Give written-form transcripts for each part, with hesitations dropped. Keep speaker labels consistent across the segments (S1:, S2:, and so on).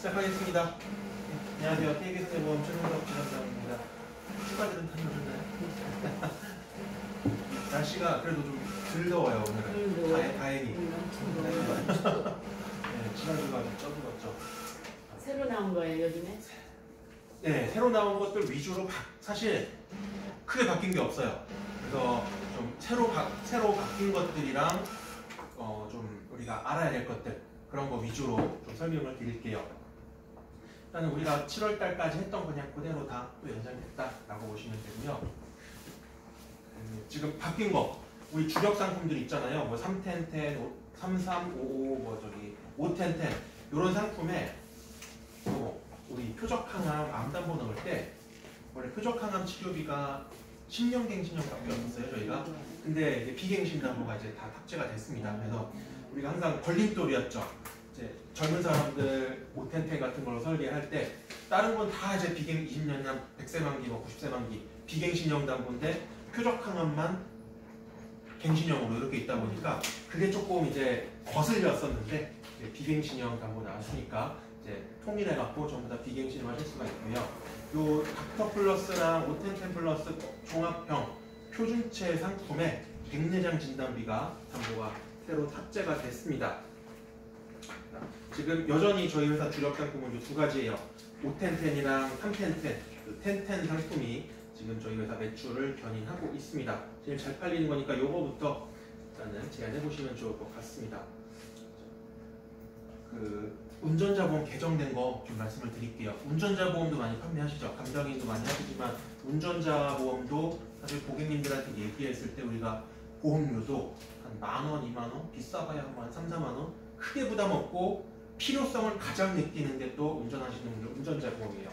S1: 시작하겠습니다. 안녕하세요. KBS 보험 최종석 지점장입니다. 휴가들은 다녀오셨나요? 날씨가 그래도 좀 덜 더워요 오늘은. 다행히. 네, 지난주가 좀 쪄들었죠.
S2: 새로 나온 거예요 요즘에?
S1: 네, 새로 나온 것들 위주로 사실 크게 바뀐 게 없어요. 그래서 좀 새로 바뀐 것들이랑 좀 우리가 알아야 될 것들 그런 거 위주로 좀 설명을 드릴게요. 일단은 우리가 7월 달까지 했던 그냥 그대로 다 또 연장됐다라고 보시면 되고요. 지금 바뀐 거 우리 주력 상품들 있잖아요. 뭐 310, 3355, 뭐 저기 510, 이런 상품에 우리 표적항암 암담보 넣을 때 원래 표적항암 치료비가 10년 갱신형밖에 없었어요 저희가. 근데 이제 비갱신담보가 이제 다 탑재가 됐습니다. 그래서 우리가 항상 걸림돌이었죠. 이제 젊은 사람들 510 같은 걸로 설계할 때 다른 건 다 이제 비갱 20년간 100세 만기, 뭐 90세 만기 비갱신형 담보인데 표적항암만 갱신형으로 이렇게 있다 보니까 그게 조금 이제 거슬렸었는데 비갱신형 담보 나왔으니까 이제 통일해갖고 전부 다 비갱신을 하실 수가 있고요. 요 닥터 플러스랑 510 플러스 종합형 표준체 상품에 백내장 진단비가 담보가 새로 탑재가 됐습니다. 지금 여전히 저희 회사 주력 상품은 이 두 가지예요. 510이랑 310, 1010 상품이 지금 저희 회사 매출을 견인하고 있습니다. 제일 잘 팔리는 거니까 요거부터 일단은 제안해 보시면 좋을 것 같습니다. 운전자 보험 개정된 거 좀 말씀을 드릴게요. 운전자 보험도 많이 판매하시죠. 감정인도 많이 하시지만 운전자 보험도 사실 고객님들한테 얘기했을 때 우리가 보험료도 한 10,000원, 20,000원, 비싸봐야 한 3, 4만원 크게 부담 없고 필요성을 가장 느끼는 게 또 운전하시는 분들 운전자 보험이에요.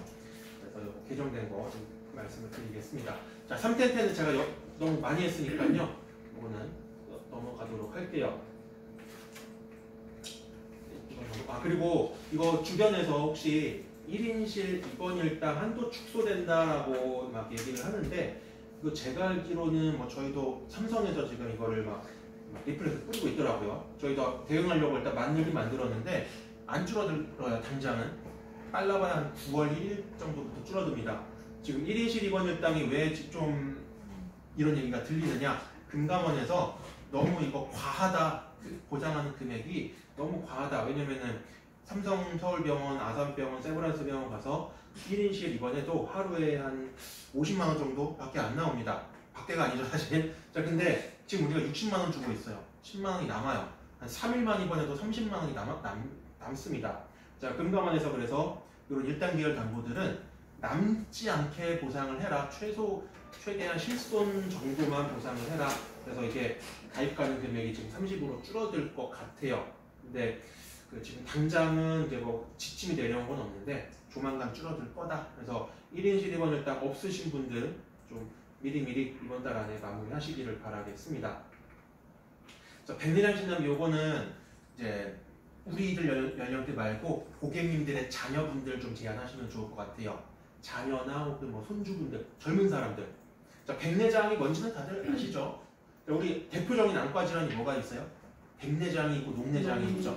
S1: 그래서 개정된 거 좀 말씀을 드리겠습니다. 자, 310는 제가 너무 많이 했으니까요. 이거는 넘어가도록 할게요. 그리고 이거 주변에서 혹시 1인실 입원일당 한도 축소된다라고 막 얘기를 하는데 이거 제가 알기로는 뭐 저희도 삼성에서 지금 이거를 막 리플렛을 뿌리고 있더라고요. 저희도 대응하려고 일단 만들긴 만들었는데 안 줄어들어요. 당장은 빨라봐야 한 9월 1일 정도부터 줄어듭니다. 지금 1인실 입원일당이 왜 좀 이런 얘기가 들리느냐, 금감원에서 너무 이거 과하다, 보장하는 금액이 너무 과하다. 왜냐면은 삼성 서울병원, 아산병원, 세브란스병원 가서 1인실 입원해도 하루에 한 50만원 정도밖에 안 나옵니다. 밖에가 아니죠 사실. 자, 근데 지금 우리가 60만원 주고 있어요. 10만원이 남아요. 한 3일만 입원해도 30만원이 남습니다. 자, 금감원에서 그래서 이런 1단 계열 담보들은 남지 않게 보상을 해라. 최대한 실손 정도만 보상을 해라. 그래서 이게 가입가능 금액이 지금 30으로 줄어들 것 같아요. 근데 지금 당장은 이제 뭐 지침이 내려온 건 없는데 조만간 줄어들 거다. 그래서 1인실 입원일당 없으신 분들 좀 미리미리 이번 달 안에 마무리하시기를 바라겠습니다. 자, 백내장 진단비 요거는 이제 우리들 연령대 말고 고객님들의 자녀분들 좀 제안하시면 좋을 것 같아요. 자녀나 혹은 뭐 손주분들, 젊은 사람들. 자, 백내장이 뭔지는 다들 아시죠? 우리 대표적인 안과 질환이 뭐가 있어요? 백내장이 있고 녹내장이 있죠.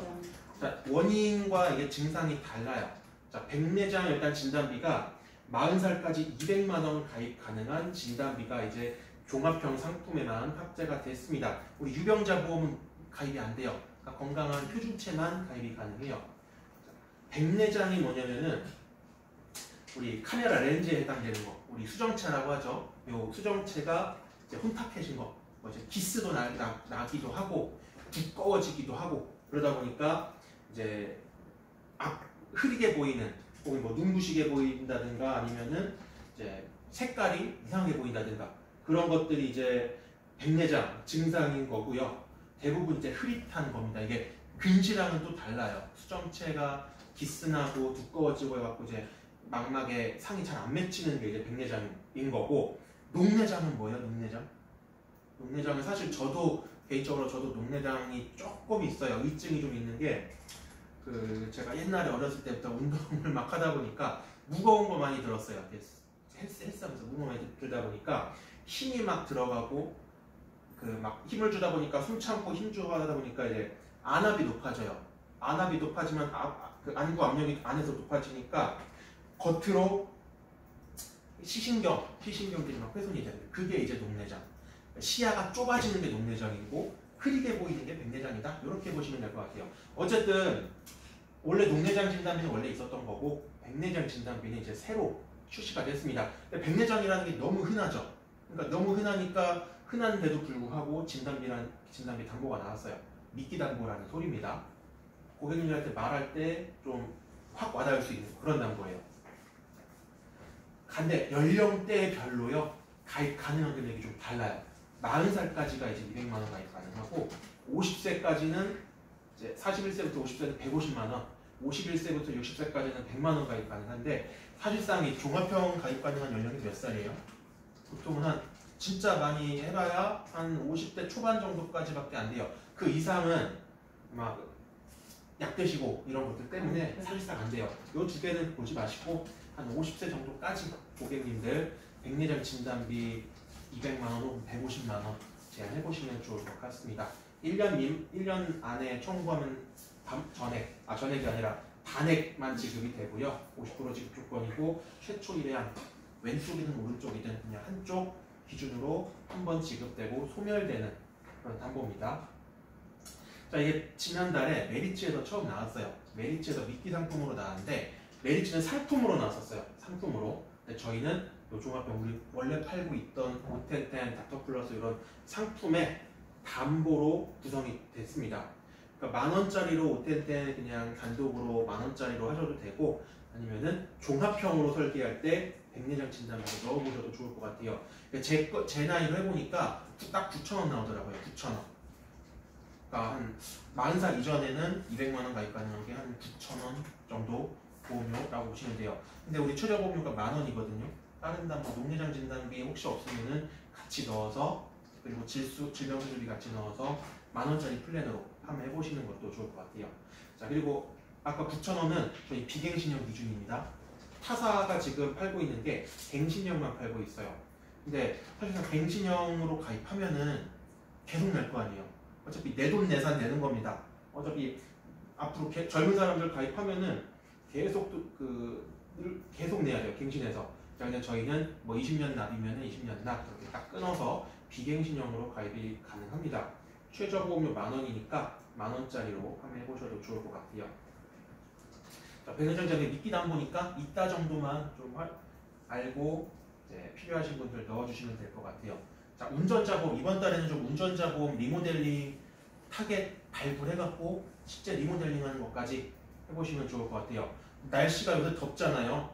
S1: 자, 원인과 이게 증상이 달라요. 자, 백내장 일단 진단비가 40살까지 200만원 가입 가능한 진단비가 이제 종합형 상품에만 탑재가 됐습니다. 우리 유병자 보험은 가입이 안 돼요. 그러니까 건강한 표준체만 가입이 가능해요. 자, 백내장이 뭐냐면은 우리 카메라 렌즈에 해당되는 거, 우리 수정체라고 하죠. 요 수정체가 이제 혼탁해진 거, 이제 기스도 나기도 하고 두꺼워지기도 하고 그러다 보니까 이제 흐리게 보이는 혹은 뭐 눈부시게 보인다든가 아니면은 이제 색깔이 이상하게 보인다든가 그런 것들이 이제 백내장 증상인 거고요. 대부분 이제 흐릿한 겁니다. 이게 근시랑은 또 달라요. 수정체가 기스나고 두꺼워지고 해갖고 이제 망막에 상이 잘 안 맺히는 게 이제 백내장인 거고, 녹내장은 뭐예요? 녹내장은 사실 저도 개인적으로 녹내장이 조금 있어요. 의증이 좀 있는 게 제가 옛날에 어렸을 때부터 운동을 막 하다 보니까 무거운 거 많이 들었어요. 헬스하면서 무거운 거 많이 들다 보니까 힘이 막 들어가고 막 힘을 주다 보니까 숨 참고 힘 주고 하다 보니까 이제 안압이 높아져요. 안압이 높아지면 그 안구 압력이 안에서 높아지니까 겉으로 시신경들이 막 훼손이 됩니다. 그게 이제 녹내장. 시야가 좁아지는 게 녹내장이고 흐리게 보이는 게 백내장이다. 이렇게 보시면 될 것 같아요. 어쨌든 원래 녹내장 진단비는 원래 있었던 거고 백내장 진단비는 이제 새로 출시가 됐습니다. 근데 백내장이라는 게 너무 흔하죠. 그러니까 너무 흔하니까 흔한데도 불구하고 진단비 담보가 나왔어요. 미끼담보라는 소리입니다. 고객님들한테 말할 때 좀 확 와닿을 수 있는 그런 담보예요. 근데 연령대별로요 가입 가능한 금액이 좀 달라요. 40살까지가 이제 200만 원 가입 가능하고 50세까지는 이제 41세부터 50세는 150만 원, 51세부터 60세까지는 100만 원 가입 가능한데 사실상 이 종합형 가입 가능한 연령이 몇 살이에요? 보통은 한 진짜 많이 해봐야 한 50대 초반 정도까지밖에 안 돼요. 그 이상은 막 약 드시고 이런 것들 때문에 사실상 안 돼요. 이 두 개는 보지 마시고 한 50세 정도까지 고객님들 백내장 진단비 200만 원 혹은 150만 원 제한해 보시면 좋을 것 같습니다. 1년 안에 청구하면 전액이 아니라 반액만 지급이 되고요. 50% 지급 조건이고 최초 1회한 왼쪽이든 오른쪽이든 그냥 한쪽 기준으로 한 번 지급되고 소멸되는 그런 담보입니다. 자, 이게 지난달에 메리츠에서 처음 나왔어요. 메리츠에서 미끼 상품으로 나왔는데 메리츠는 상품으로 나왔었어요. 상품으로. 근데 저희는 요 종합병 우리 원래 팔고 있던 오텐텐, 닥터플러스 이런 상품의 담보로 구성이 됐습니다. 그러니까 10,000원짜리로 오텐텐 그냥 단독으로 10,000원짜리로 하셔도 되고 아니면은 종합형으로 설계할 때 백내장 진단비로 넣어보셔도 좋을 것 같아요. 제 나이로 해보니까 딱 9,000원 나오더라고요. 9,000원. 그러니까 한 40살 이전에는 200만 원 가입 가능한 게 한 9,000원 정도 보험료라고 보시면 돼요. 근데 우리 최저 보험료가 10,000원이거든요. 다른 담보 녹내장 진단비 혹시 없으면은 같이 넣어서 그리고 질병 수술비 같이 넣어서 10,000원짜리 플랜으로 한번 해보시는 것도 좋을 것 같아요. 자, 그리고 아까 9,000원은 저희 비갱신형 기준입니다. 타사가 지금 팔고 있는 게 갱신형만 팔고 있어요. 근데 사실상 갱신형으로 가입하면은 계속 낼 거 아니에요. 어차피 내 돈 내산 내는 겁니다. 어차피 앞으로 젊은 사람들 가입하면은 계속 계속 내야 돼요. 갱신해서. 자, 근데 저희는 뭐 20년 납이면은 20년 납 이렇게 딱 끊어서 비갱신형으로 가입이 가능합니다. 최저 보험료 10,000원이니까 10,000원짜리로 한번 해보셔도 좋을 것 같아요. 자, 백내장장에 미끼 담보니까 이따 정도만 좀 알고 이제 필요하신 분들 넣어주시면 될 것 같아요. 자, 운전자 보험 이번 달에는 좀 운전자 보험 리모델링 타겟 발굴해갖고 실제 리모델링하는 것까지 해보시면 좋을 것 같아요. 날씨가 요새 덥잖아요.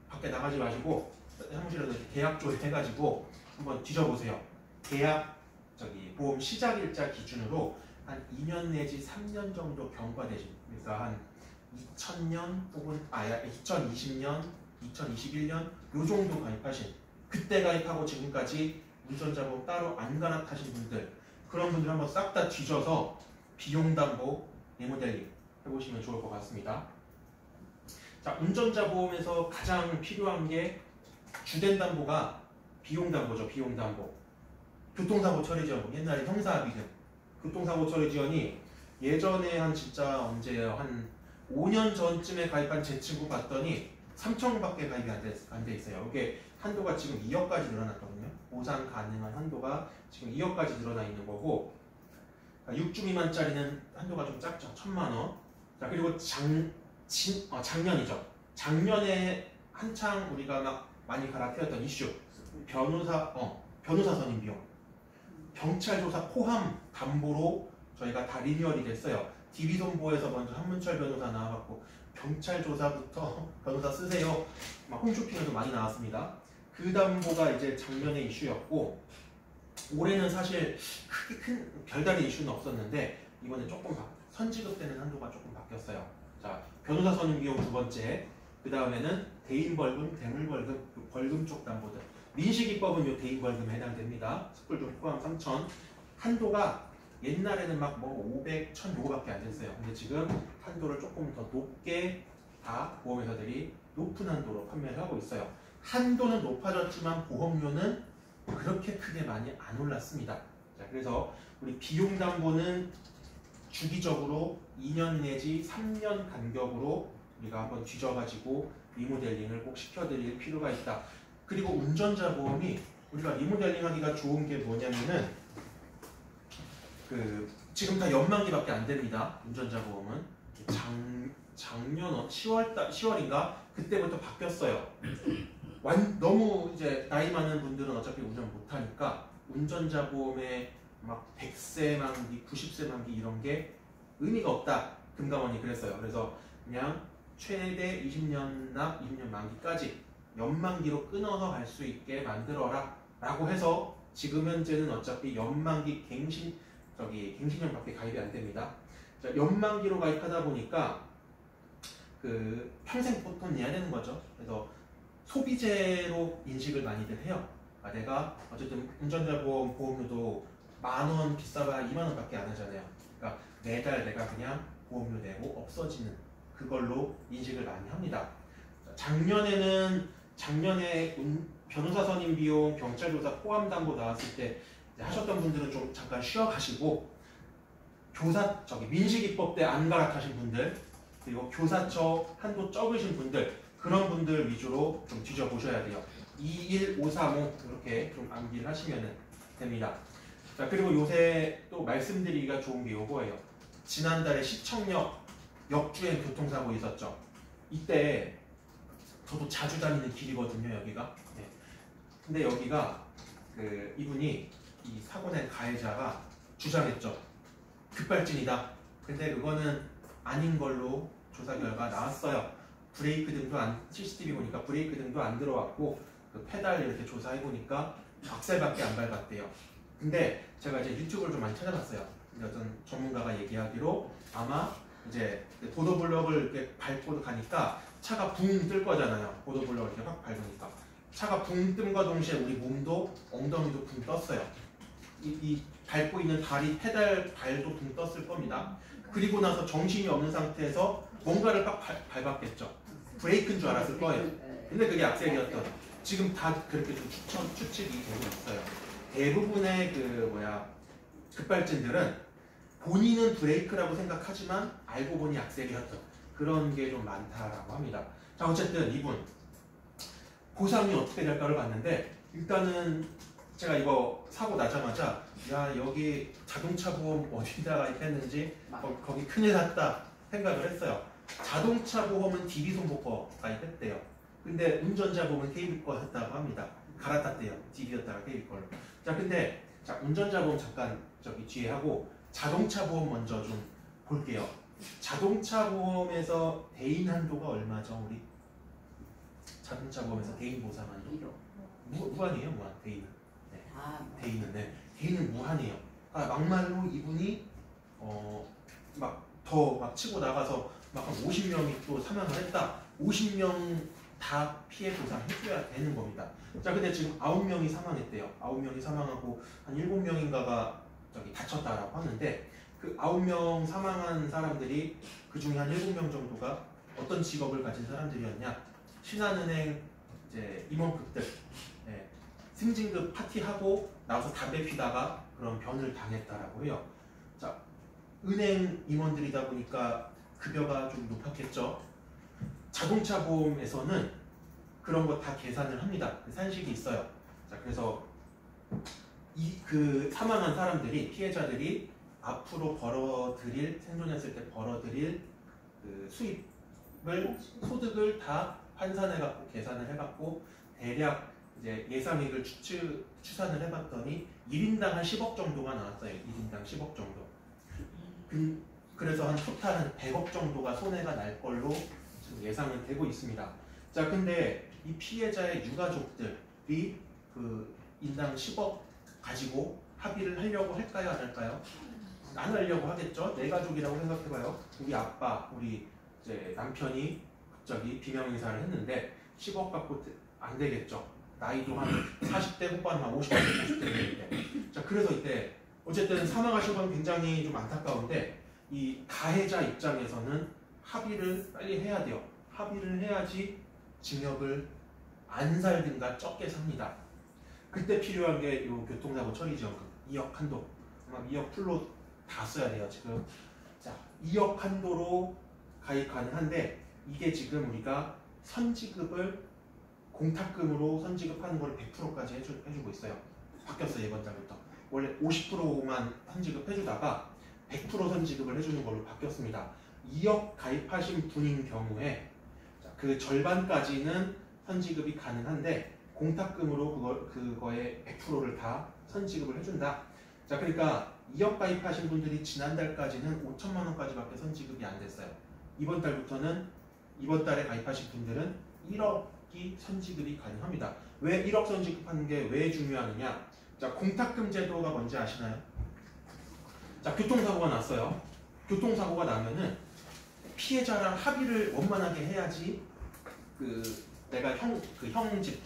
S1: 밖에 나가지 마시고 사무실에서 계약조회 해가지고 한번 뒤져보세요. 보험 시작일자 기준으로 한 2년 내지 3년 정도 경과되신, 그러니까 한 2000년 혹은 2020년, 2021년 요 정도 가입하신, 그때 가입하고 지금까지 운전자보험 따로 안 갈아타신 분들, 그런 분들 한번 싹 다 뒤져서 비용담보 리모델링 해보시면 좋을 것 같습니다. 자, 운전자 보험에서 가장 필요한 게 주된 담보가 비용담보죠. 비용담보. 교통사고 처리지원, 옛날에 형사합의금. 교통사고 처리지원이 예전에 한 진짜 언제예요? 한 5년 전쯤에 가입한 제 친구 봤더니 3,000원밖에 가입이 안 돼 있어요. 이게 한도가 지금 2억까지 늘어났거든요. 보상 가능한 한도가 지금 2억까지 늘어나 있는 거고, 6주 미만짜리는 한도가 좀 작죠. 1,000만 원. 자, 그리고 작년이죠. 작년에 한창 우리가 막 많이 갈아태웠던 이슈, 변호사 선임 비용, 경찰 조사 포함 담보로 저희가 다 리뉴얼이 됐어요. DB손보에서 먼저 한문철 변호사 나와갖고 경찰 조사부터 변호사 쓰세요. 막 홈쇼핑에도 많이 나왔습니다. 그 담보가 이제 작년의 이슈였고, 올해는 사실 크게 큰 별다른 이슈는 없었는데 이번에 조금 선지급되는 한도가 조금 바뀌었어요. 자, 변호사 선임 비용 두 번째, 그 다음에는 대인벌금, 대물벌금, 벌금 쪽 담보들. 민식이법은 요 대인벌금에 해당됩니다. 습불금 포함 3,000. 한도가 옛날에는 막 뭐 500, 1,000 요거밖에 안 됐어요. 근데 지금 한도를 조금 더 높게 다 보험회사들이 높은 한도로 판매를 하고 있어요. 한도는 높아졌지만 보험료는 그렇게 크게 많이 안 올랐습니다. 자, 그래서 우리 비용담보는 주기적으로 2년 내지 3년 간격으로 우리가 한번 뒤져가지고 리모델링을 꼭 시켜드릴 필요가 있다. 그리고 운전자 보험이 우리가 리모델링하기가 좋은 게 뭐냐면은 지금 다 연만기밖에 안 됩니다. 운전자 보험은 작년 10월인가 그때부터 바뀌었어요. 너무 이제 나이 많은 분들은 어차피 운전 못하니까 운전자 보험에 막 100세 만기, 90세 만기 이런 게 의미가 없다. 금감원이 그랬어요. 그래서 그냥 최대 20년 납, 20년 만기까지 연만기로 끊어서 갈 수 있게 만들어라 라고 해서 지금 현재는 어차피 연만기 갱신형밖에 가입이 안 됩니다. 자, 연만기로 가입하다 보니까 평생 보통 내야 되는 거죠. 그래서 소비재로 인식을 많이들 해요. 내가 어쨌든 운전자 보험료도 10,000원 비싸봐야 20,000원 밖에 안 하잖아요. 그러니까 매달 내가 그냥 보험료 내고 없어지는 그걸로 인식을 많이 합니다. 작년에 변호사 선임 비용, 경찰 조사 포함 담보 나왔을 때 하셨던 분들은 좀 잠깐 쉬어가시고 민식이법 때 안 갈아타신 분들 그리고 교사처 한도 적으신 분들 그런 분들 위주로 좀 뒤져보셔야 돼요. 21535 이렇게 좀 암기를 하시면 됩니다. 자, 그리고 요새 또 말씀드리기가 좋은 게 요거예요. 지난달에 시청역 역주행 교통사고 있었죠. 이때 저도 자주 다니는 길이거든요, 여기가. 네. 근데 여기가 이분이 이 사고 낸 가해자가 주장했죠. 급발진이다. 근데 그거는 아닌 걸로 조사 결과 나왔어요. 브레이크 등도 CCTV 보니까 브레이크 등도 안 들어왔고 페달 이렇게 조사해 보니까 악셀밖에 안 밟았대요. 근데 제가 이제 유튜브를 좀 많이 찾아봤어요. 어떤 전문가가 얘기하기로 아마 이제 보도블럭을 이렇게 밟고 가니까 차가 붕 뜰 거잖아요. 보도블럭을 이렇게 확 밟으니까 차가 붕 뜸과 동시에 우리 몸도 엉덩이도 붕 떴어요. 이 밟고 있는 다리 페달 발도 붕 떴을 겁니다. 그리고 나서 정신이 없는 상태에서 뭔가를 막 밟았겠죠. 브레이크인 줄 알았을 거예요. 근데 그게 악셀이었던. 지금 다 그렇게 좀 추측이 되고 있어요. 대부분의 급발진들은 본인은 브레이크라고 생각하지만 알고 보니 악셀이었던 그런 게 좀 많다라고 합니다. 자, 어쨌든 이분 보상이 어떻게 될까를 봤는데 일단은 제가 이거 사고 나자마자 야 여기 자동차 보험 어디다가 했는지 거기 큰일 났다 생각을 했어요. 자동차 보험은 DB손보거 가입했대요. 근데 운전자 보험은 KB 거 했다고 합니다. 갈아탔대요. DB였다가 KB 걸로. 자, 근데 운전자 보험 잠깐 뒤에 하고 자동차 보험 먼저 좀 볼게요. 자동차 보험에서 대인 한도가 얼마죠, 우리? 자동차 보험에서 대인 보상 한도? 무한이에요, 무한. 대인은. 네. 대인은 네. 대인은 무한이에요. 막말로 이분이 더 치고 나가서 한 50명이 또 사망을 했다. 50명 다 피해 보상해줘야 되는 겁니다. 자, 근데 지금 9명이 사망했대요. 9명이 사망하고 한 7명인가가 다쳤다라고 하는데 그 9명 사망한 사람들이 그 중에 한 7명 정도가 어떤 직업을 가진 사람들이었냐? 신한은행 이제 임원급들, 네, 승진급 파티하고 나와서 담배 피다가 그런 변을 당했다라고 해요. 자, 은행 임원들이다 보니까 급여가 좀 높았겠죠. 자동차 보험에서는 그런 거 다 계산을 합니다. 산식이 있어요. 자, 그래서 그 사망한 사람들이 피해자들이 앞으로 생존했을 때 벌어들일 그 소득을 다 환산해갖고 계산을 해갖고 대략 이제 예상액을 추산을 해봤더니 1인당 한 10억 정도가 나왔어요. 1인당 10억 정도. 그래서 한 토탈 한 100억 정도가 손해가 날 걸로 지금 예상은 되고 있습니다. 자, 근데 이 피해자의 유가족들이 그 인당 10억 가지고 합의를 하려고 할까요, 안 할까요? 안 하려고 하겠죠. 내 가족이라고 생각해봐요. 우리 아빠, 우리 이제 남편이 갑자기 비명행사를 했는데 10억 갖고 안 되겠죠. 나이도 한 40대 후반, 한 50대, 50대 되는데. 자, 그래서 이때 어쨌든 사망하신 건 굉장히 좀 안타까운데 이 가해자 입장에서는 합의를 빨리 해야 돼요. 합의를 해야지 징역을 안 살든가 적게 삽니다. 그때 필요한 게 이 교통사고 처리지원금 2억 한도, 아마 2억 풀로 다 써야 돼요. 지금 자, 2억 한도로 가입 가능한데 이게 지금 우리가 선지급을 공탁금으로 선지급하는 걸 100%까지 해주고 있어요. 바뀌었어요. 이번 달부터. 원래 50%만 선지급 해주다가 100% 선지급을 해주는 걸로 바뀌었습니다. 2억 가입하신 분인 경우에 그 절반까지는 선지급이 가능한데 공탁금으로 그거의 100%를 다 선지급을 해준다. 자, 그러니까 2억 가입하신 분들이 지난달까지는 5천만 원까지밖에 선지급이 안 됐어요. 이번 달에 가입하신 분들은 1억이 선지급이 가능합니다. 왜 1억 선지급하는 게 왜 중요하느냐? 자, 공탁금 제도가 뭔지 아시나요? 자, 교통사고가 났어요. 교통사고가 나면은 피해자랑 합의를 원만하게 해야지 내가 형집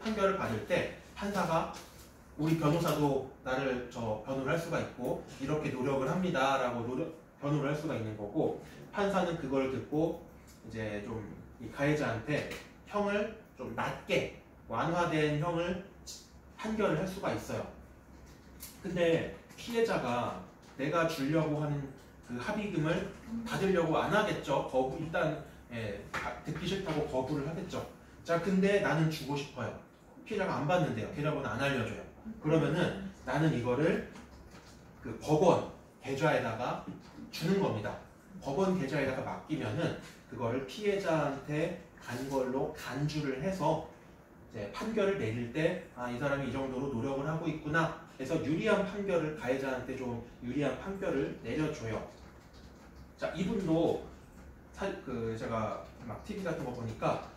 S1: 판결을 받을 때 판사가 우리 변호사도 나를 변호를 할 수가 있고 이렇게 노력을 합니다라고 변호를 할 수가 있는 거고 판사는 그걸 듣고 이제 좀 이 가해자한테 형을 좀 낮게 완화된 형을 판결을 할 수가 있어요. 근데 피해자가 내가 주려고 하는 그 합의금을 받으려고 안 하겠죠. 일단 듣기 싫다고 거부를 하겠죠. 자, 근데 나는 주고 싶어요. 피해자가 안 받는데요. 계좌번호 안 알려줘요. 그러면은 나는 이거를 그 법원 계좌에다가 주는 겁니다. 법원 계좌에다가 맡기면은 그거를 피해자한테 간 걸로 간주를 해서 이제 판결을 내릴 때 이 사람이 이 정도로 노력을 하고 있구나 해서 유리한 판결을 가해자한테 좀 유리한 판결을 내려줘요. 자, 이분도 제가 막 TV 같은 거 보니까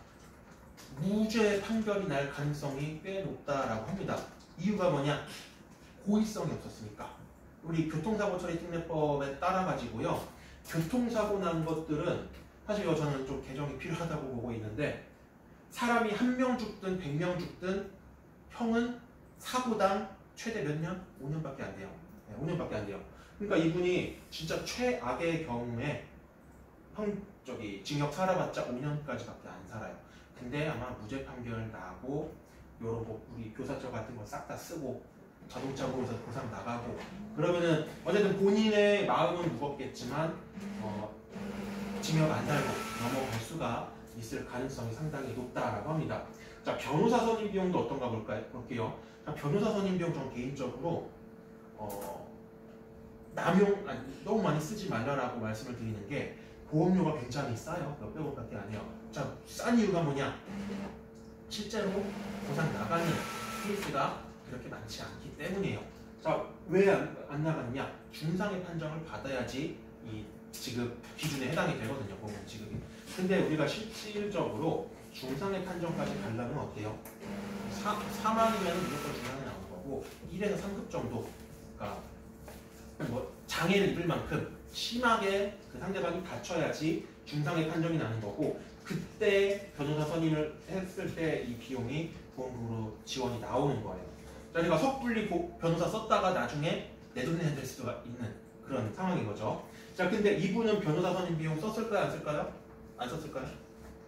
S1: 무죄 판결이 날 가능성이 꽤 높다라고 합니다. 이유가 뭐냐? 고의성이 없었으니까. 우리 교통사고 처리 특례법에 따라 가지고요. 교통사고 난 것들은 사실 저는 좀 개정이 필요하다고 보고 있는데 사람이 1명 죽든 100명 죽든 형은 사고당 최대 몇 년? 5년밖에 안 돼요. 5년밖에 안 돼요. 그러니까 이분이 진짜 최악의 경우에 징역 살아봤자 5년까지밖에 안 살아요. 근데 아마 무죄 판결 나고 요런 거 우리 교사처 같은 거 싹 다 쓰고 자동차 보험에서 보상 나가고 그러면은 어쨌든 본인의 마음은 무겁겠지만 징역 안 달고 넘어갈 수가 있을 가능성이 상당히 높다라고 합니다. 자, 변호사 선임 비용도 어떤가 볼게요. 자, 변호사 선임 비용 전 개인적으로 너무 많이 쓰지 말라라고 말씀을 드리는 게 보험료가 굉장히 싸요. 몇백원밖에 안 해요. 자, 싼 이유가 뭐냐? 실제로 보상 나가는 케이스가 그렇게 많지 않기 때문이에요. 자, 왜 안 나갔냐? 중상의 판정을 받아야지 이 지급 기준에 해당이 되거든요. 보험 지급이. 근데 우리가 실질적으로 중상의 판정까지 가려면 어때요? 사망이면 무조건 중상에 나오는 거고 1에서 3급 정도, 그러니까 뭐 장애를 입을 만큼 심하게 그 상대방이 다쳐야지 중상의 판정이 나는 거고 그때 변호사 선임을 했을 때 이 비용이 보험금으로 지원이 나오는 거예요. 그러니까 섣불리 변호사 썼다가 나중에 내 돈 내야 될 수가 있는 그런 상황인 거죠. 자, 근데 이분은 변호사 선임 비용 썼을까요? 안 쓸까요? 안 썼을까요?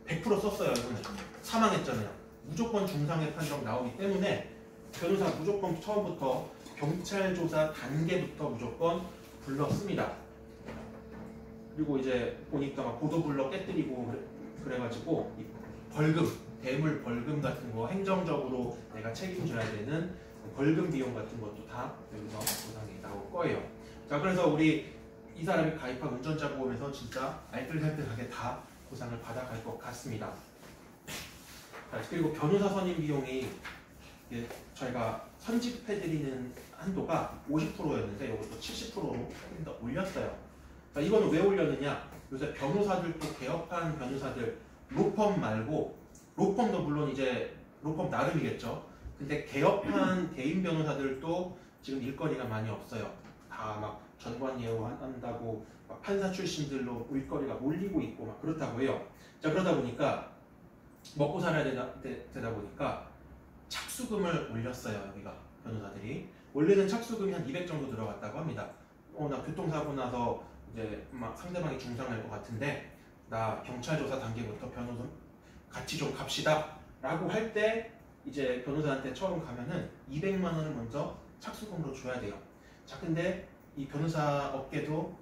S1: 100% 썼어요. 이분은 사망했잖아요. 무조건 중상의 판정 나오기 때문에 변호사 무조건 처음부터 경찰 조사 단계부터 무조건 불렀습니다. 그리고 이제 보니까 막 보도블럭 깨뜨리고 그래가지고 이 벌금, 대물 벌금 같은 거 행정적으로 내가 책임져야 되는 벌금 비용 같은 것도 다 여기서 보상이 나올 거예요. 자, 그래서 우리 이 사람이 가입한 운전자 보험에서 진짜 알뜰살뜰하게 다 보상을 받아갈 것 같습니다. 자, 그리고 변호사 선임 비용이 저희가 선집해드리는 한도가 50%였는데 이것도 70%로 조금 더 올렸어요. 자, 이거는 왜 올렸느냐? 요새 변호사들도 개업한 변호사들 로펌 말고 로펌도 물론 이제 로펌 나름이겠죠. 근데 개업한 개인 변호사들도 지금 일거리가 많이 없어요. 다 막 전관 예우한다고 막 판사 출신들로 일거리가 몰리고 있고 막 그렇다고 해요. 자, 그러다 보니까 먹고 살아야 되다 보니까 착수금을 올렸어요. 여기가 변호사들이 원래는 착수금이 한 200 정도 들어갔다고 합니다. 나 교통사고 나서 이제 막 상대방이 중상할 것 같은데 나 경찰 조사 단계부터 변호사 같이 좀 갑시다 라고 할 때 이제 변호사한테 처음 가면은 200만 원을 먼저 착수금으로 줘야 돼요. 자, 근데 이 변호사 업계도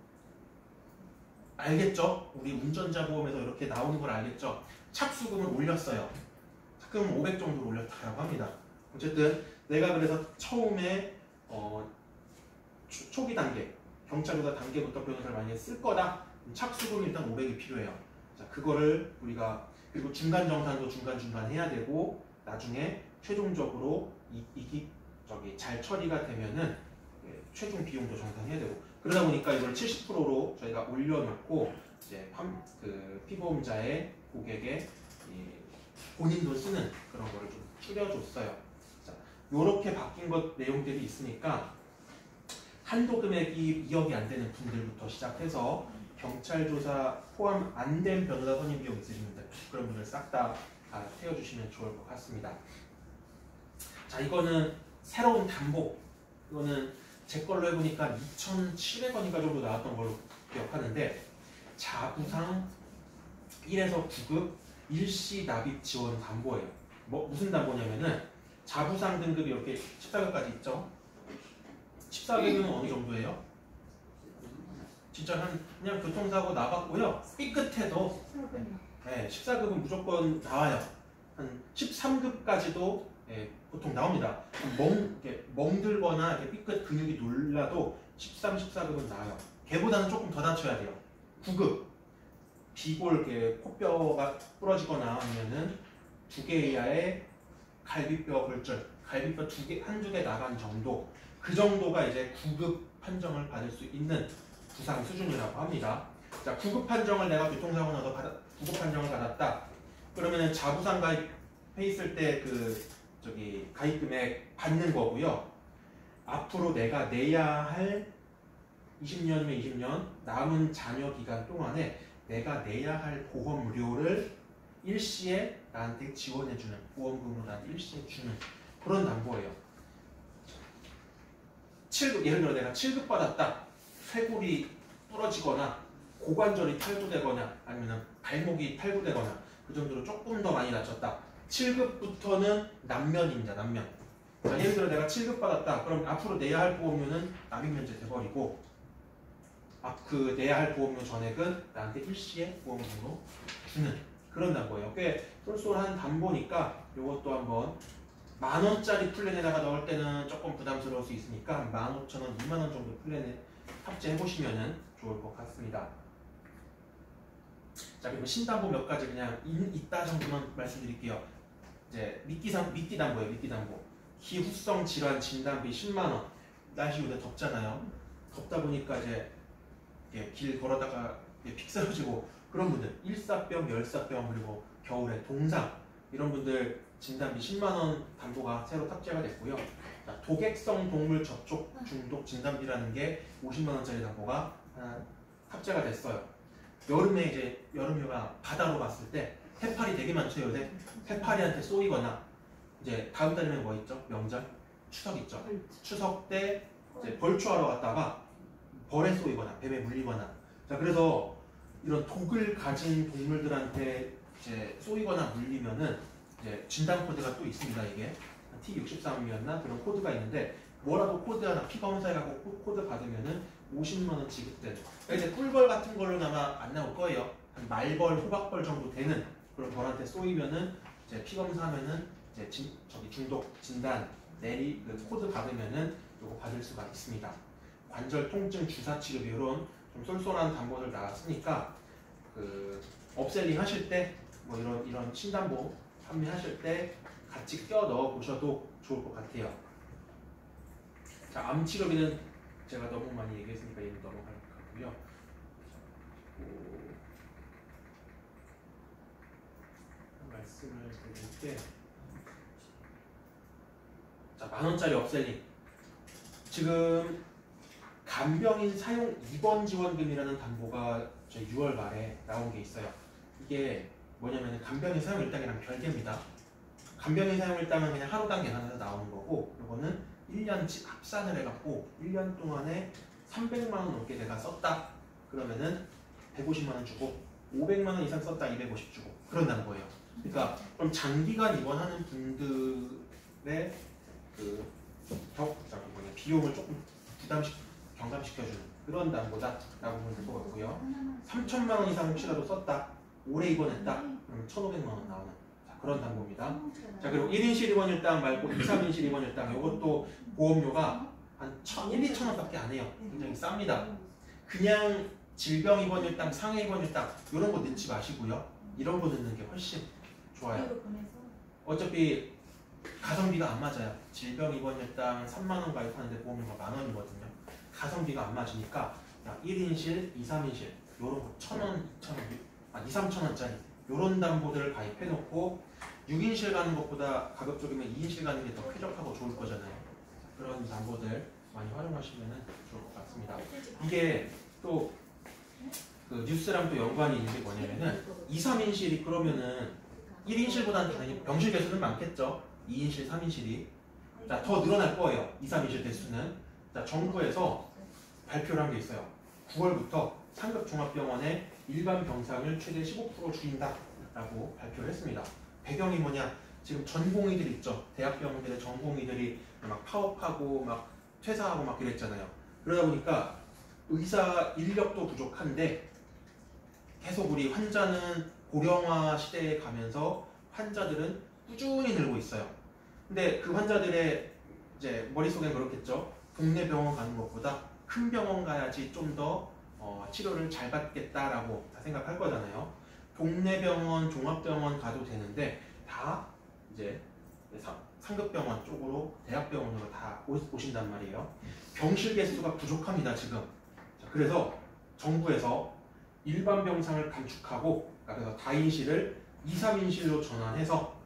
S1: 알겠죠? 우리 운전자 보험에서 이렇게 나오는 걸 알겠죠? 착수금을 올렸어요. 착수금 500 정도로 올렸다고 합니다. 어쨌든 내가 그래서 처음에 초기 단계, 경찰조사 단계부터 변호사를 만약에 쓸 거다. 착수금이 일단 500이 필요해요. 자, 그거를 우리가 그리고 중간 정산도 중간중간 해야 되고 나중에 최종적으로 잘 처리가 되면은 최종 비용도 정산해야 되고 그러다 보니까 이걸 70%로 저희가 올려놓고 이제 피보험자의 고객의 본인 돈 쓰는 그런 거를 좀 줄여줬어요. 자, 요렇게 바뀐 것 내용들이 있으니까 한도 금액이 2억이 안 되는 분들부터 시작해서 경찰 조사 포함 안 된 변호사 선임 비용 있으신 분들 그런 분들 싹 다 태워주시면 좋을 것 같습니다. 자, 이거는 새로운 담보. 이거는 제 걸로 해보니까 2,700원인가 정도 나왔던 걸로 기억하는데 자부상 1에서 9급 일시 납입 지원 담보예요. 무슨 담보냐면은 자부상 등급이 이렇게 14급까지 있죠. 14급은 어느 정도예요? 진짜 그냥 교통사고 나갔고요. 삐끗해도 14급은 무조건 나와요. 한 13급까지도 보통 나옵니다. 멍들거나 이렇게 삐끗 근육이 놀라도 13, 14급은 나와요. 걔보다는 조금 더 낮춰야 돼요. 9급 비골 코뼈가 부러지거나 아니면은 2개 이하의 갈비뼈 골절, 갈비뼈 한두 개 나간 정도, 그 정도가 이제 9급 판정을 받을 수 있는 부상 수준이라고 합니다. 자, 9급 판정을 내가 교통사고 나서 9급 판정을 받았다. 그러면은 자부상 가입해 있을 때 가입 금액 받는 거고요. 앞으로 내가 내야 할 20년이면 20년 남은 잔여 기간 동안에 내가 내야 할 보험료를 일시에 나한테 지원해주는, 보험금으로 나한테 일시에 주는 그런 담보예요. 7급, 예를 들어 내가 7급 받았다. 쇄골이 부러지거나 고관절이 탈구되거나 아니면 발목이 탈구되거나 그 정도로 조금 더 많이 다쳤다. 7급부터는 남면입니다. 남면. 자, 예를 들어 내가 7급 받았다. 그럼 앞으로 내야 할 보험료는 납입면제 돼버리고 내야 할 보험료 전액은 나한테 일시에 보험금으로 주는 그런 담보예요. 꽤 쏠쏠한 담보니까 이것도 한번 10,000원짜리 플랜에다가 넣을 때는 조금 부담스러울 수 있으니까 15,000원, 20,000원 정도 플랜에 탑재해보시면 좋을 것 같습니다. 자, 그리고 신담보 몇 가지 그냥 있다 정도만 말씀드릴게요. 이제 미끼 담보예요. 미끼 담보. 기후성 질환 진단비 10만원. 날씨 요새 덥잖아요. 덥다 보니까 이제 길 걸어다가 픽 쓰러지고 그런 분들, 일사병, 열사병, 그리고 겨울에 동상 이런 분들 진단비 10만원 담보가 새로 탑재가 됐고요. 자, 도객성 동물 접촉 중독 진단비라는 게 50만원짜리 담보가 하나 탑재가 됐어요. 여름에 이제 여름휴가 바다로 갔을 때 해파리 되게 많죠. 요새 해파리한테 쏘이거나 이제 다음 달이면 뭐 있죠? 명절? 추석 있죠. 추석 때 이제 벌초하러 갔다가 벌에 쏘이거나 뱀에 물리거나 자, 그래서 이런 독을 가진 동물들한테 이제 쏘이거나 물리면은 이제 진단 코드가 또 있습니다. 이게 T63이었나 그런 코드가 있는데 뭐라도 코드 하나 피검사해갖고 코드 받으면은 50만원 지급된. 그러니까 이제 꿀벌 같은 걸로는 아마 안 나올 거예요. 한 말벌, 호박벌 정도 되는 그런 벌한테 쏘이면은 이제 피검사하면은 이제 중독 진단 그 코드 받으면은 요거 받을 수가 있습니다. 관절 통증 주사 치료 이런 좀 쏠쏠한 담보들 나왔으니까 업셀링 하실 때 뭐 이런 신담보 판매하실 때 같이 껴 넣어 보셔도 좋을 것 같아요. 자, 암 치료비는 제가 너무 많이 얘기했으니까 얘는 넘어갈 것 같고요. 말씀을 드릴 때, 자, 10,000원짜리 업셀링. 지금 간병인 사용 입원 지원금이라는 담보가 저희 6월 말에 나온 게 있어요. 이게 뭐냐면 간병인 사용 일당이랑 별개입니다. 간병인 사용 일당은 그냥 하루당 계산해서 나오는 거고, 이거는 1년치 합산을 해갖고 1년 동안에 300만 원 넘게 내가 썼다. 그러면은 150만 원 주고 500만 원 이상 썼다 250 주고 그런다는 거예요. 그러니까 그럼 장기간 입원하는 분들의 비용을 조금 경감시켜주는 그런 담보다라고 보면 될 것 같고요. 3천만 원 이상 혹시라도 썼다, 오래 입원했다, 그러면 1,500만 원 나오는 그런 담보입니다. 자, 그리고 1인실 입원일당 말고 2, 3인실 입원일당 이것도 보험료가 한 1, 2천 원밖에 안 해요. 굉장히 쌉니다. 그냥 질병 입원일당, 상해 입원일당 이런 거 넣지 마시고요. 이런 거 넣는 게 훨씬 좋아요. 어차피 가성비가 안 맞아요. 질병 입원일당 3만 원 가입하는데 보험료가 만 원이거든요. 가성비가 안 맞으니까 1인실, 2, 3인실 요런 거 1,000원, 2,000원, 2, 3천 원짜리 요런 담보들을 가입해 놓고 6인실 가는 것보다 가급적이면 2인실 가는 게 더 쾌적하고 좋을 거잖아요. 그런 담보들 많이 활용하시면 좋을 것 같습니다. 이게 또 그 뉴스랑 또 연관이 있는 게 뭐냐면은 2, 3인실이 그러면은 1인실보다는 당연히 병실 개수는 많겠죠. 2인실, 3인실이. 자, 더 늘어날 거예요. 2, 3인실 대수는. 자, 정부에서 발표를 한 게 있어요. 9월부터 상급 종합병원의 일반 병상을 최대 15% 줄인다라고 발표를 했습니다. 배경이 뭐냐? 지금 전공의들 있죠. 대학병원들의 전공의들이 막 파업하고 막 퇴사하고 막 이랬잖아요. 그러다 보니까 의사 인력도 부족한데 계속 우리 환자는 고령화 시대에 가면서 환자들은 꾸준히 늘고 있어요. 근데 그 환자들의 이제 머릿속엔 그렇겠죠. 동네 병원 가는 것보다 큰 병원 가야지 좀 더 치료를 잘 받겠다라고 다 생각할 거잖아요. 동네 병원, 종합병원 가도 되는데 다 이제 상급병원 쪽으로 대학병원으로 다 오신단 말이에요. 병실 개수가 부족합니다 지금. 자, 그래서 정부에서 일반 병상을 감축하고 그래서 다인실을 2, 3인실로 전환해서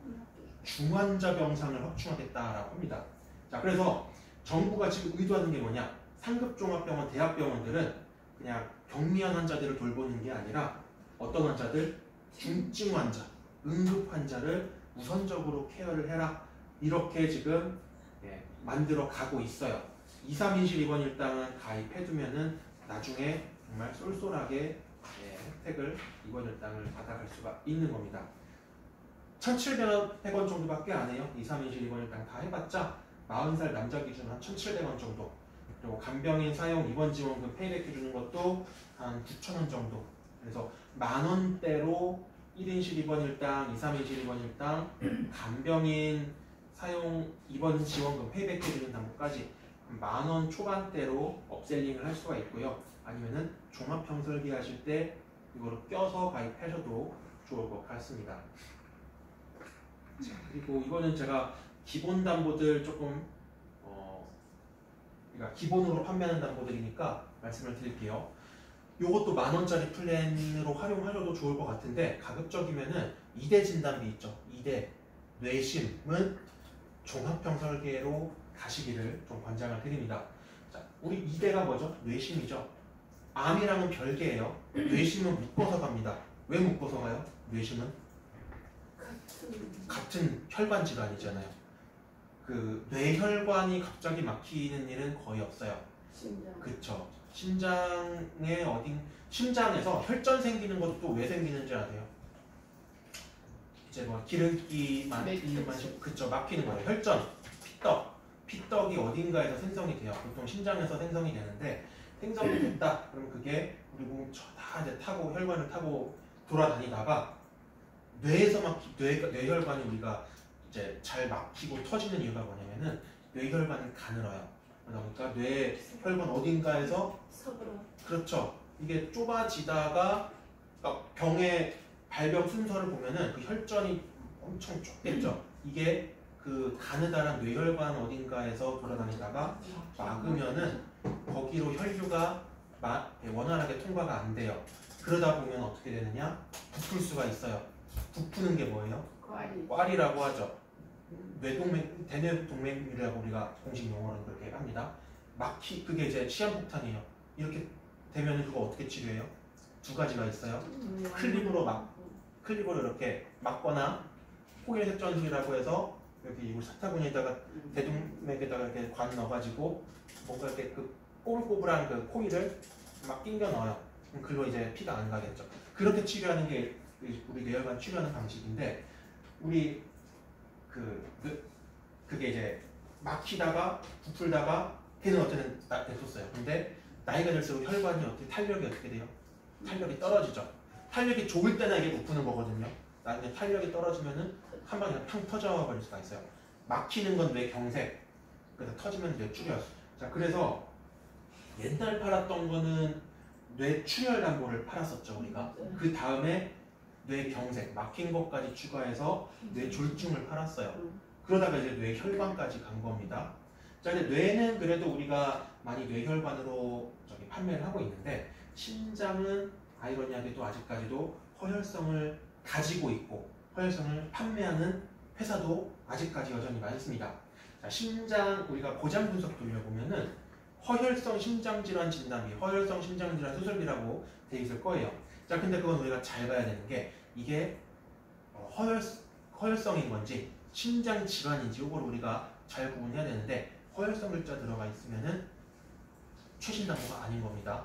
S1: 중환자 병상을 확충하겠다라고 합니다. 자, 그래서 정부가 지금 의도하는 게 뭐냐? 상급종합병원, 대학병원들은 그냥 경미한 환자들을 돌보는 게 아니라 어떤 환자들? 중증 환자, 응급 환자를 우선적으로 케어를 해라. 이렇게 지금 만들어 가고 있어요. 2, 3인실 입원일당은 가입해두면은 나중에 정말 쏠쏠하게 혜택을 입원일당을 받아갈 수가 있는 겁니다. 1,700원 정도밖에 안 해요. 2, 3인실 입원일당 다 해봤자 40살 남자 기준 한 1,700원 정도. 그리고 간병인 사용 입원 지원금 페이백 해주는 것도 한 9,000원 정도. 그래서 만 원대로 1인실 입원일당, 2, 3인실 입원일당, 간병인 사용 입원 지원금 페이백 해주는 담보까지 만 원 초반대로 업셀링을 할 수가 있고요. 아니면은 종합형 설계하실 때 이거를 껴서 가입하셔도 좋을 것 같습니다. 자, 그리고 이거는 제가 기본 담보들 조금 그러니까 기본으로 판매하는 담보들이니까 말씀을 드릴게요. 요것도 만 원짜리 플랜으로 활용하셔도 좋을 것 같은데 가급적이면은 2대 진단비 있죠. 2대 뇌심은 종합형 설계로 가시기를 좀 권장을 드립니다. 자, 우리 2대가 뭐죠? 뇌심이죠. 암이랑은 별개예요. 뇌심은 묶어서 갑니다. 왜 묶어서 가요? 뇌심은? 같은 혈관 질환이잖아요. 그 뇌혈관이 갑자기 막히는 일은 거의 없어요. 그쵸. 심장에 심장에서 혈전 생기는 것도 또 왜 생기는지 아세요? 이제 뭐 기름기만 그쵸, 막히는 거예요. 혈전, 피떡이 어딘가에서 생성이 돼요. 보통 심장에서 생성이 되는데 생성이 됐다. 그럼 그게 우리 몸 다 이제 타고 혈관을 타고 돌아다니다가 뇌에서 뇌혈관이 우리가 이제 잘 막히고 터지는 이유가 뭐냐면은 뇌혈관은 가늘어요. 그러니까 뇌혈관 어딘가에서 그렇죠. 이게 좁아지다가 그러니까 병의 발병 순서를 보면은 그 혈전이 엄청 좁겠죠. 이게 그 가느다란 뇌혈관 어딘가에서 돌아다니다가 막으면은 거기로 혈류가 원활하게 통과가 안 돼요. 그러다 보면 어떻게 되느냐? 부풀 수가 있어요. 부푸는 게 뭐예요? 꽈리라고 하죠. 대뇌동맥이라고 우리가 공식 용어로는 그렇게 합니다. 그게 이제 시한폭탄이에요. 이렇게 되면 그거 어떻게 치료해요? 두 가지가 있어요. 클립으로 이렇게 막거나 포개색전술이라고 해서 여기 사타구니에다가 대동맥에다가 이렇게 관 넣어가지고 뭔가 이렇게 그 꼬불꼬불한 그 코일을 막 낑겨 넣어요. 그럼 글로 이제 피가 안 가겠죠. 그렇게 치료하는 게 우리 뇌혈관 치료하는 방식인데 우리 그게 이제 막히다가 부풀다가 걔는 어쨌든 냅뒀어요. 근데 나이가 들수록 혈관이 탄력이 어떻게 돼요? 탄력이 떨어지죠. 탄력이 좋을 때나 이게 높은 거거든요. 나중에 탄력이 떨어지면은 한 방에 팡 터져 버릴 수가 있어요. 막히는 건 뇌 경색. 그래서 터지면 뇌 출혈. 자, 그래서 옛날 팔았던 거는 뇌 출혈 담보를 팔았었죠, 우리가. 그 다음에 뇌 경색, 막힌 것까지 추가해서 뇌 졸중을 팔았어요. 그러다가 이제 뇌 혈관까지 간 겁니다. 자, 근데 뇌는 그래도 우리가 많이 뇌혈관으로 판매를 하고 있는데, 심장은 아이러니하게도 아직까지도 허혈성을 가지고 있고 허혈성을 판매하는 회사도 아직까지 여전히 많습니다. 자, 심장 우리가 고장 분석 돌려보면은 허혈성 심장질환 진단비, 허혈성 심장질환 수술비라고 돼 있을 거예요. 자, 근데 그건 우리가 잘 봐야 되는 게 이게 허혈성인 건지 심장 질환인지 이걸 우리가 잘 구분해야 되는데, 허혈성 글자 들어가 있으면은 최신 담보가 아닌 겁니다.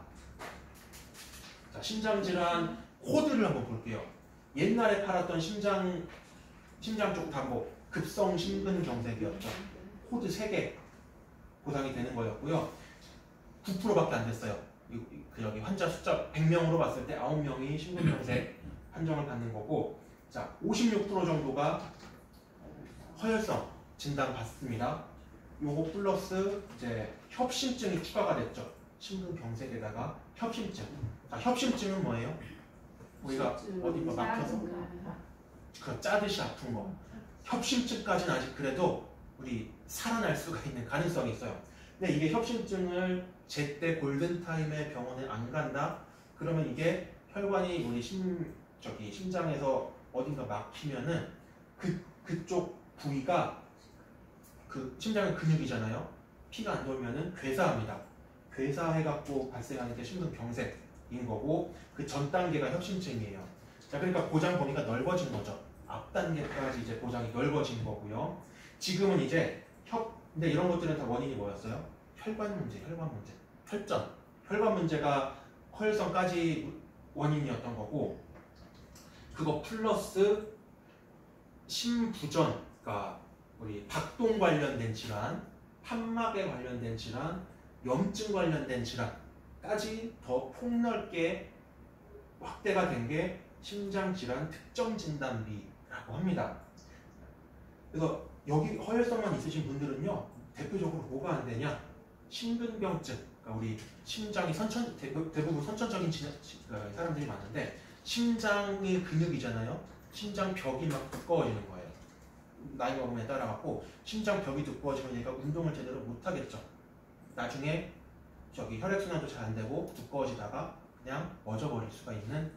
S1: 자, 심장질환 코드를 한번 볼게요. 옛날에 팔았던 심장 쪽 담보 급성 심근경색이었죠. 코드 3개 보상이 되는 거였고요. 9%밖에 안 됐어요. 여기 환자 숫자 100명으로 봤을 때 9명이 심근경색 판정을 받는 거고, 자, 56% 정도가 허혈성 진단 받습니다. 요거 플러스 이제 협심증이 추가가 됐죠. 심근경색에다가 협심증. 자, 협심증은 뭐예요? 우리가 어디가 막혀서 짜듯이 아픈 거. 협심증까지는 아직 그래도 우리 살아날 수가 있는 가능성이 있어요. 근데 이게 협심증을 제때 골든타임에 병원에 안 간다? 그러면 이게 혈관이 우리 심장에서 어딘가 막히면은 그쪽 부위가 심장은 근육이잖아요. 피가 안 돌면은 괴사합니다. 괴사해갖고 발생하는 게 심근경색인 거고, 그 전 단계가 협심증이에요. 자, 그러니까 보장 범위가 넓어진 거죠. 앞 단계까지 이제 보장이 넓어진 거고요. 지금은 이제 근데 이런 것들은 다 원인이 뭐였어요? 혈관 문제, 혈관 문제가 허혈성까지 원인이었던 거고, 그거 플러스 심부전, 그러니까 우리 박동 관련된 질환, 판막에 관련된 질환, 염증 관련된 질환까지 더 폭넓게 확대가 된 게 심장질환 특정진단비라고 합니다. 그래서 여기 허혈성만 있으신 분들은요, 대표적으로 뭐가 안 되냐? 심근병증, 그러니까 우리 심장이 대부분 선천적인 사람들이 많은데, 심장이 근육이잖아요. 심장벽이 막 두꺼워지는 거예요. 나이 먹음에 따라갖고 심장벽이 두꺼워지면 얘가 운동을 제대로 못하겠죠. 나중에 혈액순환도 잘 안 되고 두꺼워지다가 그냥 멎어버릴 수가 있는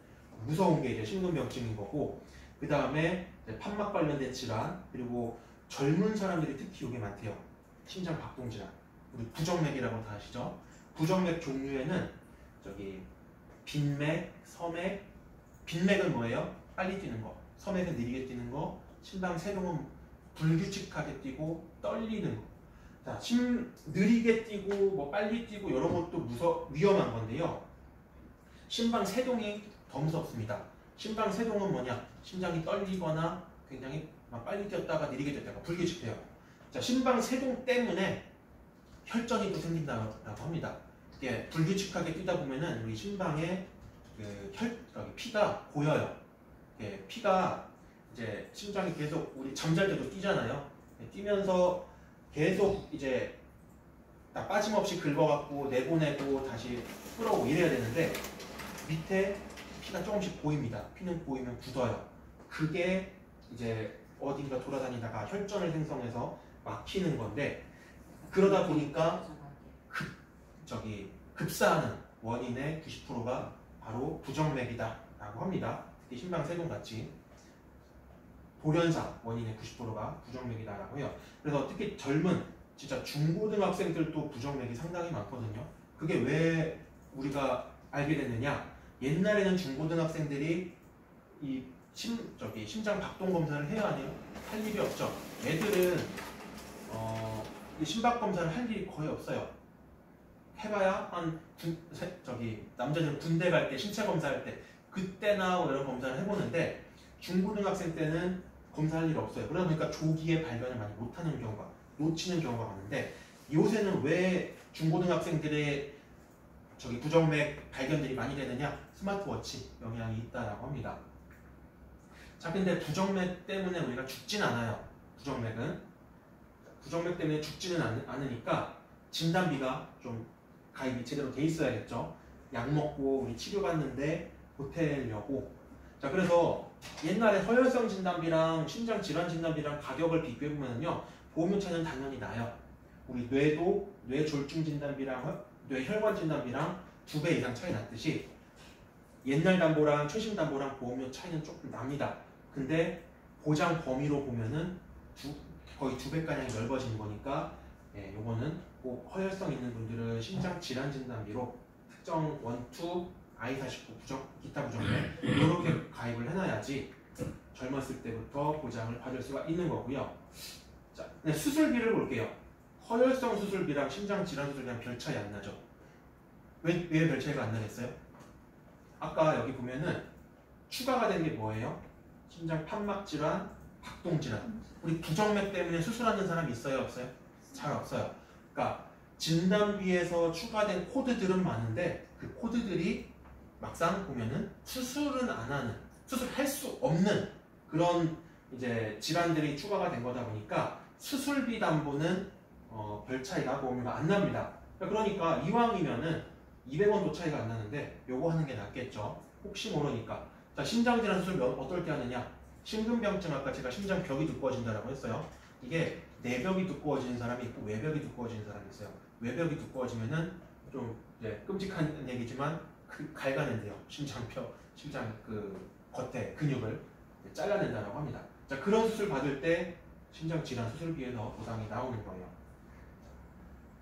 S1: 무서운 게 이제 심근병증인 거고, 그 다음에 판막 관련된 질환, 그리고 젊은 사람들이 특히 이게 많대요. 심장 박동 질환. 우리 부정맥이라고 다 아시죠? 부정맥 종류에는 빈맥, 서맥, 빈맥은 뭐예요? 빨리 뛰는 거. 서맥은 느리게 뛰는 거. 심장 세동은 불규칙하게 뛰고 떨리는 거. 자, 느리게 뛰고 뭐 빨리 뛰고 이런 것도 위험한 건데요. 심장 세동이 더 무섭습니다. 심장 세동은 뭐냐? 심장이 떨리거나 굉장히 막 빨리 뛰었다가 느리게 뛰었다가 불규칙해요. 자, 심장 세동 때문에 혈전이 또 생긴다고 합니다. 이게 불규칙하게 뛰다 보면은 우리 심장에 피가 고여요. 피가 이제 심장이 계속 우리 잠잘 때도 뛰잖아요. 뛰면서 계속 이제 빠짐없이 긁어갖고 내보내고 다시 끌어오고 이래야 되는데, 밑에 피가 조금씩 보입니다. 피는 보이면 굳어요. 그게 이제 어딘가 돌아다니다가 혈전을 생성해서 막히는 건데, 그러다 보니까 급사하는 원인의 90%가 바로 부정맥이다 라고 합니다. 특히 심장세동 같이 돌연사 원인의 90%가 부정맥이다 라고 해요. 그래서 특히 젊은 진짜 중고등학생들도 부정맥이 상당히 많거든요. 그게 왜 우리가 알게 됐느냐? 옛날에는 중고등학생들이 이 심장 박동 검사를 해야 하네요. 할 일이 없죠. 애들은 심박 검사를 할 일이 거의 없어요. 해봐야 남자들은 군대 갈 때 신체 검사할 때 그때나 이런 검사를 해보는데, 중고등학생 때는 검사할 일 없어요. 그러다 보니까 조기에 발견을 많이 못하는 경우가, 놓치는 경우가 많은데, 요새는 왜 중고등학생들의 저기 부정맥 발견들이 많이 되느냐? 스마트워치 영향이 있다라고 합니다. 자, 근데 부정맥 때문에 우리가 죽진 않아요. 부정맥 때문에 죽지는 않으니까 진단비가 좀 가입이 제대로 돼 있어야겠죠. 약 먹고 우리 치료받는데 보태려고. 자, 그래서 옛날에 서열성 진단비랑 심장 질환 진단비랑 가격을 비교해 보면요, 보험료 차이는 당연히 나요. 우리 뇌도 뇌졸중 진단비랑 뇌혈관 진단비랑 2배 이상 차이 났듯이 옛날 담보랑 최신 담보랑 보험료 차이는 조금 납니다. 근데 보장 범위로 보면은 거의 2배가량이 넓어지는 거니까, 예, 요거는 꼭 허혈성 있는 분들은 심장 질환 진단비로 특정 1, 2, I49 기타 부정맥 이렇게 가입을 해놔야지 젊었을 때부터 보장을 받을 수가 있는 거고요. 자, 수술비를 볼게요. 허혈성 수술비랑 심장 질환 수술비랑 별 차이 안 나죠. 왜 별 차이가 안 나겠어요? 아까 여기 보면은 추가가 된 게 뭐예요? 심장 판막 질환, 박동 질환. 우리 부정맥 때문에 수술하는 사람이 있어요, 없어요? 잘 없어요. 그러니까 진단비에서 추가된 코드들은 많은데 그 코드들이 막상 보면은 수술은 안 하는, 수술할 수 없는 그런 이제 질환들이 추가가 된 거다 보니까 수술비 담보는 별 차이가 보험료가 안 납니다. 그러니까 이왕이면은 200원도 차이가 안 나는데 요거 하는 게 낫겠죠. 혹시 모르니까. 자, 심장질환 수술 어떨 때 하느냐? 심근병증, 아까 제가 심장벽이 두꺼워진다라고 했어요. 이게 내벽이 두꺼워지는 사람이 있고 외벽이 두꺼워지는 사람이 있어요. 외벽이 두꺼워지면은 좀 이제 끔찍한 얘기지만 갈가낸대요. 심장 그 겉에 근육을 잘라낸다라고 합니다. 자, 그런 수술 받을 때 심장 질환 수술비에서 보상이 나오는 거예요.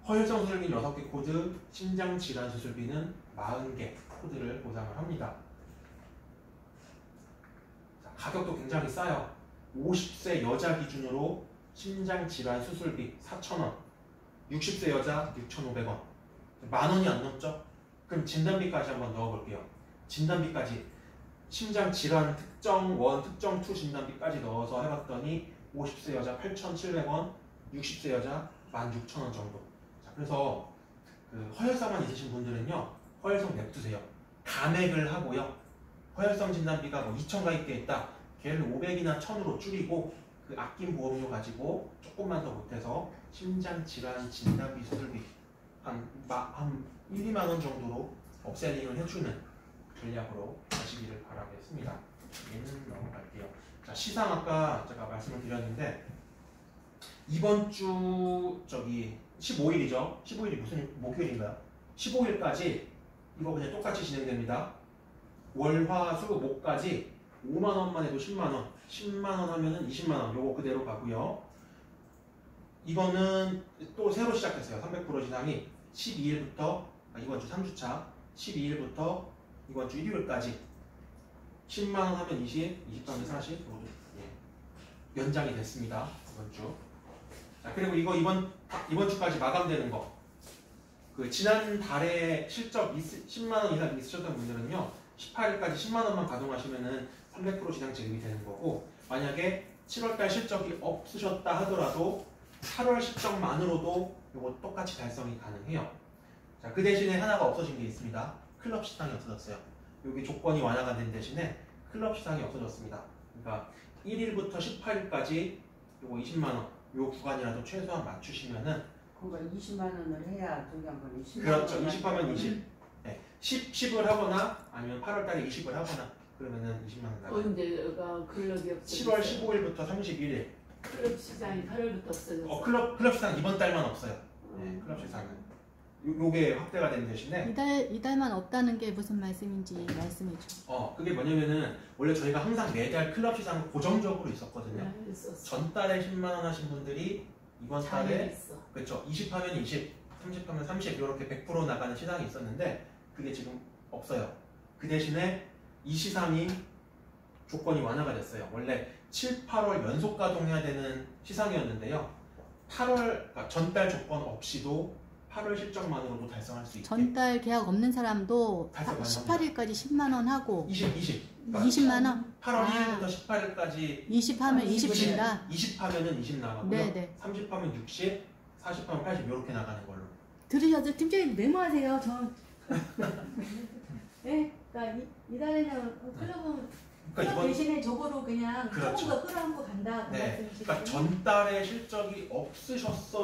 S1: 허혈성 수술비 6개 코드, 심장 질환 수술비는 40개 코드를 보상을 합니다. 자, 가격도 굉장히 싸요. 50세 여자 기준으로 심장 질환 수술비 4,000원, 60세 여자 6,500원, 만원이 안 넘죠? 그럼 진단비까지 한번 넣어볼게요. 진단비까지 심장 질환 특정 1, 특정 2 진단비까지 넣어서 해봤더니 50세 여자 8,700원, 60세 여자 16,000원 정도. 자, 그래서 그 허혈성만 있으신 분들은요, 허혈성 냅두세요. 감액을 하고요. 허혈성 진단비가 뭐 2,000 가입돼 있다. 걔를 500이나 1,000으로 줄이고 그 아낀 보험료 가지고 조금만 더 보태서 심장 질환 진단비 수술비 한 1, 2만 원 정도로 업셀링을 해주는 전략으로 가시기를 바라겠습니다. 얘는 넘어갈게요. 자, 시상 아까 제가 말씀을 드렸는데 이번 주 저기 15일이죠. 15일이 무슨 목요일인가요? 15일까지 이거 그냥 똑같이 진행됩니다. 월, 화, 수, 목까지 5만 원만 해도 10만 원, 10만 원 하면은 20만 원, 요거 그대로 가고요. 이거는 또 새로 시작했어요. 300% 시상이 12일부터 이번 주 3주차 12일부터 이번 주 일요일까지 10만 원 하면 20, 20 하면 40 모두 연장이 됐습니다. 이번 주. 자, 그리고 이거 이번 주까지 마감되는 거. 그 지난 달에 실적 10만 원 이상 있으셨던 분들은요, 18일까지 10만 원만 가동하시면은 300% 시장 지급이 되는 거고, 만약에 7월달 실적이 없으셨다 하더라도 8월 실적만으로도 이거 똑같이 달성이 가능해요. 자, 그 대신에 하나가 없어진 게 있습니다. 클럽 시상이 없어졌어요. 여기 조건이 완화가 된 대신에 클럽 시상이 없어졌습니다. 그러니까 1일부터 18일까지 요거 20만 원, 요 구간이라도 최소한 맞추시면은,
S3: 그거 20만 원을 해야 저기 한 번에 10만
S1: 그렇죠.
S3: 원
S1: 20하면 20. 네. 10을 하거나 아니면 8월 달에 20을 하거나 그러면은 20만 원 나가요.
S2: 언제가 클럽이 없어졌어요?
S1: 7월 15일부터 31일.
S2: 클럽 시장이 8월부터 없어졌어요.
S1: 클럽 시상 이번 달만 없어요. 네, 클럽 시상은. 요게 확대가 된 대신에
S4: 이달만 없다는 게 무슨 말씀인지 말씀해 줘.
S1: 그게 뭐냐면은 원래 저희가 항상 매달 클럽 시상 고정적으로 있었거든요.
S2: 네, 있었어.
S1: 전달에 10만 원 하신 분들이 이번
S2: 자유
S1: 달에
S2: 있어.
S1: 그렇죠. 20 하면 20, 30 하면 30 이렇게 100% 나가는 시상이 있었는데 그게 지금 없어요. 그 대신에 이 시상이 조건이 완화가 됐어요. 원래 7, 8월 연속 가동해야 되는 시상이었는데요. 8월 그러니까 전달 조건 없이도 8월 실적만으로도 달성할 수 있게.
S4: 전달 계약 없는 사람도
S1: 달성
S4: 18일까지 10만 원 하고
S1: 20. 그러니까
S4: 20만 원?
S1: 8월 1일부터 18일까지
S4: 20 하면 20 준다.
S1: 20 하면은 20 나가고요.
S4: 네네.
S1: 30 하면 60, 40 하면 80 이렇게 나가는 걸로.
S4: 들으셔서 팀장님 메모하세요. 저
S5: 네, 그러니까 이달에는 클럽은
S1: 그러니까
S5: 클럽 대신에 적어도 그냥
S1: 그렇죠.
S5: 조금 더 끌어안고 간다 그
S1: 네.
S5: 말씀이시죠?
S1: 그러니까 전달의 실적이 없으셨어